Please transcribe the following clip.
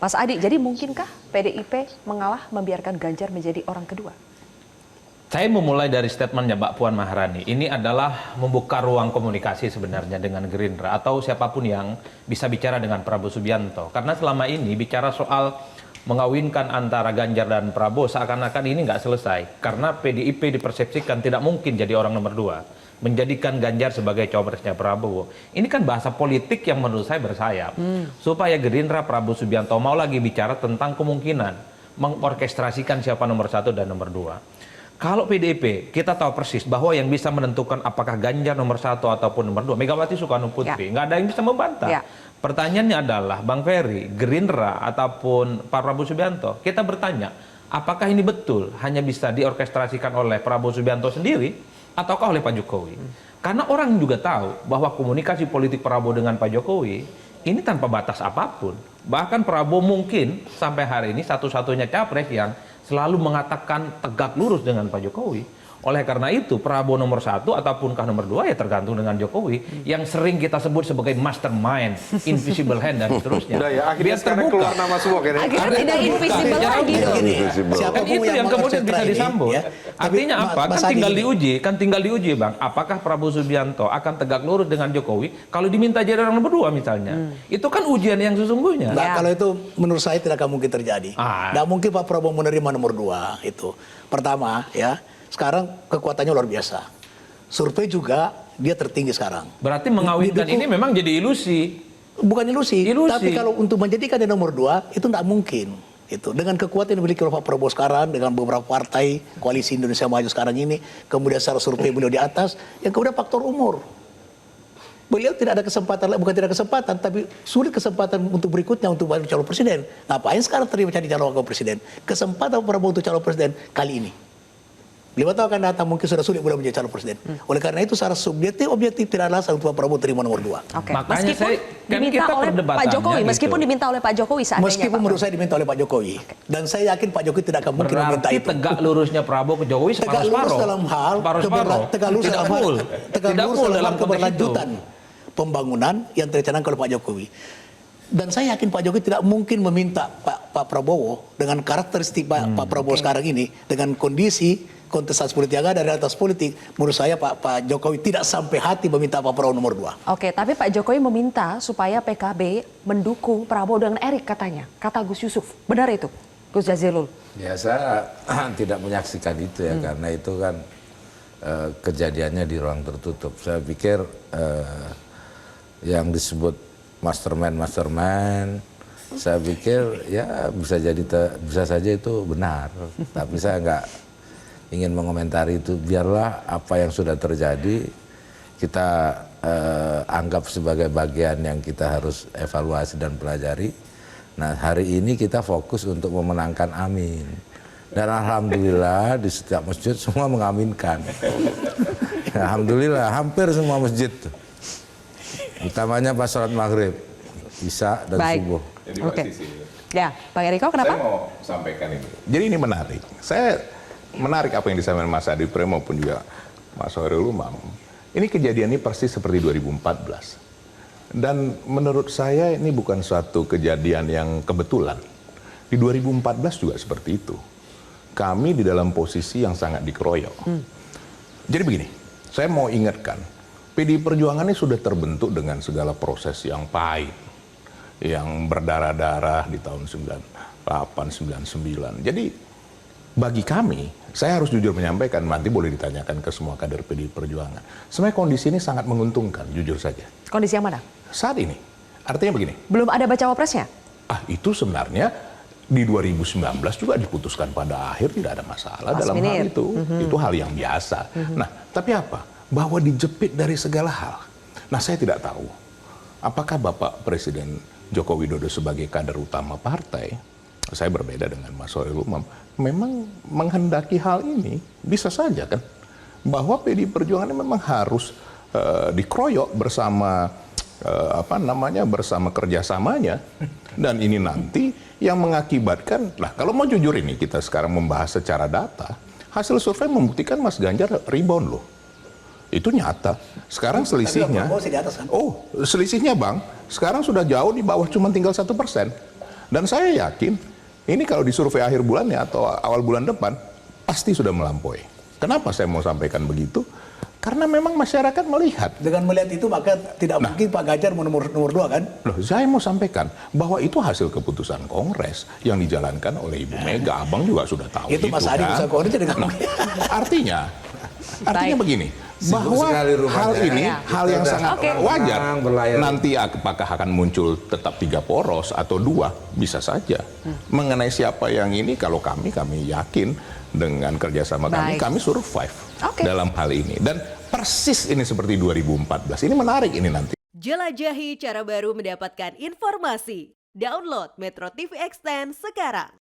Mas Adi, jadi mungkinkah PDIP mengalah membiarkan Ganjar menjadi orang kedua? Saya memulai dari statementnya Mbak Puan Maharani. Ini adalah membuka ruang komunikasi sebenarnya dengan Gerindra atau siapapun yang bisa bicara dengan Prabowo Subianto. Karena selama ini bicara soal mengawinkan antara Ganjar dan Prabowo seakan-akan ini nggak selesai. Karena PDIP dipersepsikan tidak mungkin jadi orang nomor dua. Menjadikan Ganjar sebagai cawapresnya Prabowo. Ini kan bahasa politik yang menurut saya bersayap. Supaya Gerindra Prabowo Subianto mau lagi bicara tentang kemungkinan mengorkestrasikan siapa nomor satu dan nomor dua. Kalau PDIP, kita tahu persis bahwa yang bisa menentukan apakah Ganjar nomor satu ataupun nomor dua, Megawati Soekarno Putri. Nggak ada yang bisa membantah. Pertanyaannya adalah, Bang Ferry, Gerindra ataupun Pak Prabowo Subianto, kita bertanya, apakah ini betul hanya bisa diorkestrasikan oleh Prabowo Subianto sendiri, ataukah oleh Pak Jokowi? Karena orang juga tahu bahwa komunikasi politik Prabowo dengan Pak Jokowi, ini tanpa batas apapun. Bahkan Prabowo mungkin sampai hari ini satu-satunya capres yang selalu mengatakan tegak lurus dengan Pak Jokowi. Oleh karena itu Prabowo nomor satu ataupunkah nomor dua ya tergantung dengan Jokowi yang sering kita sebut sebagai mastermind, invisible hand dan seterusnya. Udah ya, akhirnya sekarang keluar nama semua kayaknya. Akhirnya tidak invisible lagi dong. Kan itu yang kemudian bisa disambut. Ya. Artinya apa? Kan tinggal diuji Bang. Apakah Prabowo Subianto akan tegak lurus dengan Jokowi kalau diminta jadi orang nomor dua misalnya? Itu kan ujian yang sesungguhnya. Nah, kalau itu menurut saya tidak akan mungkin terjadi. Tidak mungkin Pak Prabowo menerima nomor dua itu. Pertama ya. Sekarang kekuatannya luar biasa. Survei juga dia tertinggi sekarang. Berarti mengawinkan ini memang jadi ilusi. Bukan ilusi. Tapi kalau untuk menjadikan dia nomor dua itu tidak mungkin. Itu dengan kekuatan yang dimiliki oleh Pak Prabowo sekarang dengan beberapa partai koalisi Indonesia Maju sekarang ini, kemudian secara survei beliau di atas, yang kemudian faktor umur. Beliau tidak ada kesempatan, bukan tidak kesempatan, tapi sulit kesempatan untuk berikutnya untuk menjadi calon presiden. Ngapain sekarang terima jadi calon wakil presiden? Kesempatan Prabowo untuk calon presiden kali ini. 5 tahun akan datang mungkin sudah sulit boleh menjadi calon presiden. Oleh karena itu secara objektif tidak ada alasan untuk Pak Prabowo terima nomor 2. Makanya diminta oleh Pak Jokowi, meskipun diminta oleh Pak Jokowi seandainya. Meskipun menurut saya diminta oleh Pak Jokowi. Dan saya yakin Pak Jokowi tidak akan mungkin meminta itu. Tegak lurusnya Prabowo ke Jokowi tegak lurus dalam hal keberlanjutan pembangunan yang direncanakan oleh Pak Jokowi. Dan saya yakin Pak Jokowi tidak mungkin meminta Pak Prabowo dengan karakteristik Pak Prabowo sekarang ini, dengan kondisi kontestasi politik yang ada dari atas politik, menurut saya Pak Jokowi tidak sampai hati meminta Pak Prabowo nomor 2. Oke, tapi Pak Jokowi meminta supaya PKB mendukung Prabowo dengan Erik katanya, kata Gus Yusuf. Benar itu, Gus Jazilul? Ya saya tidak menyaksikan itu ya, karena itu kan kejadiannya di ruang tertutup. Saya pikir yang disebut mastermind, saya pikir ya bisa saja itu benar, tapi saya nggak ingin mengomentari itu. Biarlah apa yang sudah terjadi kita anggap sebagai bagian yang kita harus evaluasi dan pelajari. Nah hari ini kita fokus untuk memenangkan Amin, dan alhamdulillah di setiap masjid semua mengaminkan. Alhamdulillah hampir semua masjid, utamanya pas sholat maghrib, isya dan subuh. Oke. Ya, Bang Eriko kenapa? Saya mau sampaikan ini. Jadi ini menarik. Saya menarik apa yang disampaikan Mas Adi Prem maupun juga Mas Hoirul Umam. Ini kejadian ini persis seperti 2014. Dan menurut saya ini bukan suatu kejadian yang kebetulan. Di 2014 juga seperti itu. Kami di dalam posisi yang sangat dikeroyok. Jadi begini, saya mau ingatkan, PDI Perjuangan ini sudah terbentuk dengan segala proses yang pahit, yang berdarah-darah di tahun 98, 99. Jadi bagi kami, saya harus jujur menyampaikan, nanti boleh ditanyakan ke semua kader PDI Perjuangan. Sebenarnya kondisi ini sangat menguntungkan, jujur saja. Kondisi yang mana? Saat ini, artinya begini. Belum ada bacawa presnya? Itu sebenarnya di 2019 juga diputuskan pada akhir, tidak ada masalah dalam hal itu. Itu hal yang biasa. Nah, tapi apa? Bahwa dijepit dari segala hal. Nah, saya tidak tahu apakah Bapak Presiden Joko Widodo sebagai kader utama partai, saya berbeda dengan Mas Hoirul Umam, memang menghendaki hal ini, bisa saja kan, bahwa PDI Perjuangan ini memang harus dikeroyok bersama bersama kerjasamanya, dan ini nanti yang mengakibatkan, kalau mau jujur ini kita sekarang membahas secara data, hasil survei membuktikan Mas Ganjar rebound loh. Itu nyata. Sekarang selisihnya, selisihnya Bang, sekarang sudah jauh di bawah, cuma tinggal 1%. Dan saya yakin ini kalau di survei akhir bulannya atau awal bulan depan pasti sudah melampaui. Kenapa saya mau sampaikan begitu? Karena memang masyarakat melihat. Dengan melihat itu maka tidak mungkin Pak Ganjar nomor 2 kan? Loh, saya mau sampaikan bahwa itu hasil keputusan Kongres yang dijalankan oleh Ibu Mega. Abang juga sudah tahu Itu Mas Adi bisa Kongres dengan Artinya begini, Sibuk bahwa sekali rupanya. hal ini hal yang sangat wajar. Berlayar. Nanti apakah akan muncul tetap 3 poros atau 2, bisa saja. Mengenai siapa yang ini, kalau kami yakin dengan kerjasama kami survive dalam hal ini. Dan persis ini seperti 2014. Ini menarik ini nanti. Jelajahi cara baru mendapatkan informasi. Download Metro TV Extend sekarang.